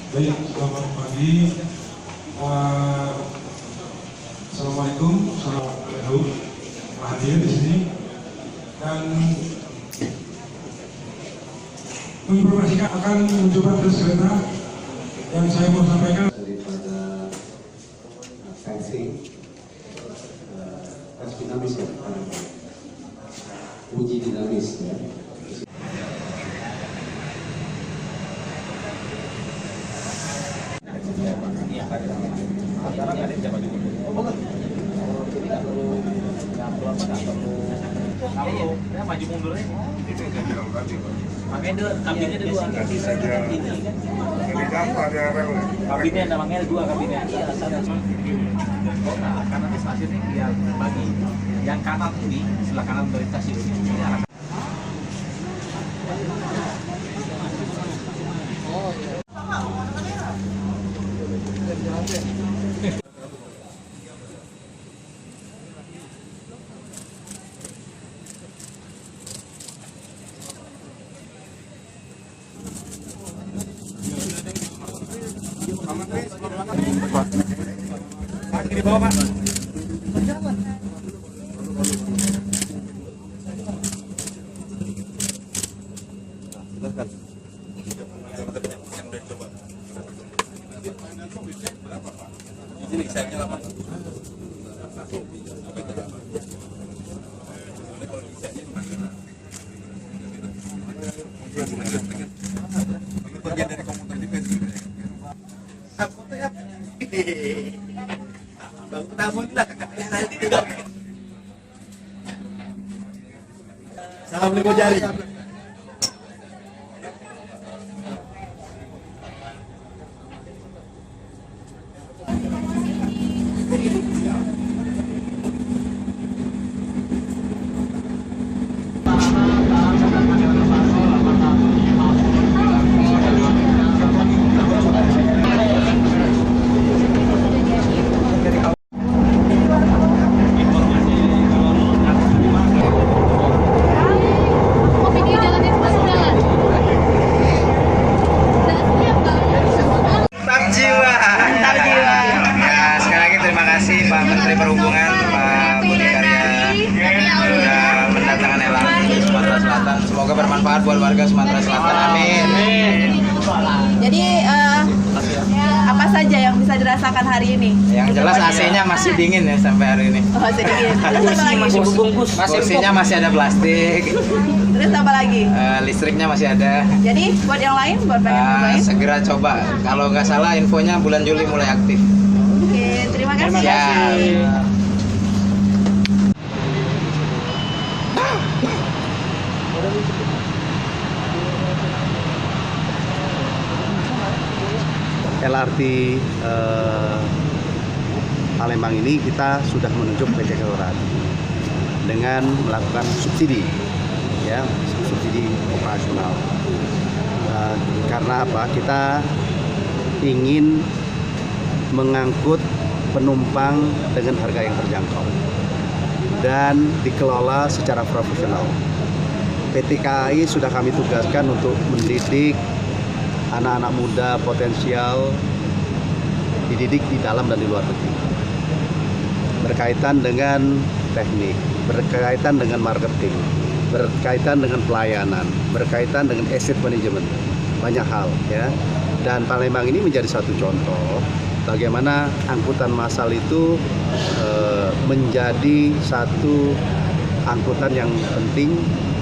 Baik, selamat pagi. Assalamualaikum, assalamualaikum. Hadir di sini dan menginformasikan akan mencoba tes kereta yang saya mau sampaikan daripada tensi tes dinamis ya, uji dinamis ya. Maju mundur aja. Makanya kabinnya ada dua. Kabinnya namanya ada dua kabinnya. Karena nanti stasiunnya dia bagi. Yang kanan ini sebelah kanan dari stasiun ini arah. Di bawah, Pak. Ini saya nyala, Pak. Bagian dari komputer juga sih. Apa ya? Bang Tamun lah. Assalamualaikum jari. Pak Menteri Perhubungan, Pak Budi Karya sudah mendatangkan LRT di Sumatera Selatan. Semoga bermanfaat buat warga Sumatera Selatan. Amin. Jadi apa saja yang bisa dirasakan hari ini? Yang jelas AC-nya masih dingin ya sampai hari ini. Oh, masih dingin. Terus apa lagi? Masih berbungkus. Kursinya masih ada plastik. Terus apa lagi? Listriknya masih ada. Jadi buat yang lain, buat pengen nyobain? Segera coba. Kalau nggak salah infonya bulan Juli mulai aktif. Oke, terima kasih. Ya. LRT Palembang ini kita sudah menunjuk PT Kelurahan dengan melakukan subsidi, ya, subsidi operasional. Karena apa? Kita ingin mengangkut penumpang dengan harga yang terjangkau dan dikelola secara profesional. PT KAI sudah kami tugaskan untuk mendidik anak-anak muda potensial, dididik di dalam dan di luar negeri, berkaitan dengan teknik, berkaitan dengan marketing, berkaitan dengan pelayanan, berkaitan dengan asset management, banyak hal ya. Dan Palembang ini menjadi satu contoh bagaimana angkutan massal itu menjadi satu angkutan yang penting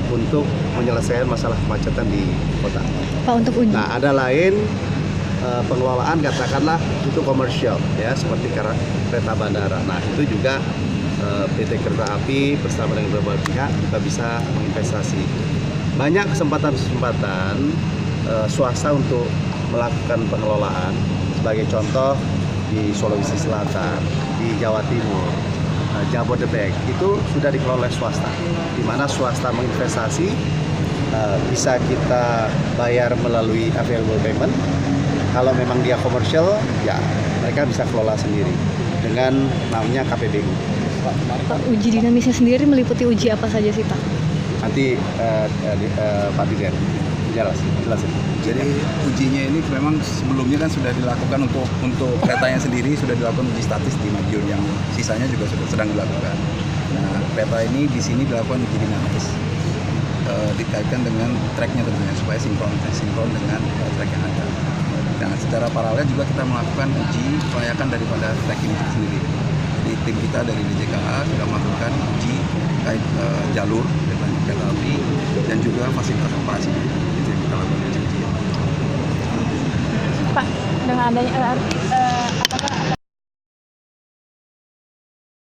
untuk menyelesaikan masalah kemacetan di kota. Pak, untuk uji. Nah, ada lain pengelolaan katakanlah itu komersial ya, seperti kereta bandara. Nah, itu juga PT Kereta Api bersama dengan beberapa pihak juga bisa menginvestasi. Banyak kesempatan-kesempatan swasta untuk melakukan pengelolaan. Sebagai contoh di Sulawesi Selatan, di Jawa Timur, Jabodebek itu sudah dikelola oleh swasta, di mana swasta menginvestasi, bisa kita bayar melalui available payment. Kalau memang dia komersial, ya mereka bisa kelola sendiri dengan namanya KPBU. Pak, uji dinamisnya sendiri meliputi uji apa saja sih, Pak? Nanti Pak Dirjen jelasin. Jadi ujinya ini memang sebelumnya kan sudah dilakukan untuk keretanya sendiri sudah dilakukan uji statis di Madiun, yang sisanya juga sudah sedang dilakukan. Nah, kereta ini di sini dilakukan uji dinamis dikaitkan dengan treknya tentunya supaya sinkron dengan trek yang ada. Dan secara paralel juga kita melakukan uji kelayakan daripada trek ini sendiri. Jadi tim kita dari DJKA sudah melakukan uji terkait jalur kereta api dan juga fasilitas operasinya. Itu yang kita lakukan uji. Pak, dengan adanya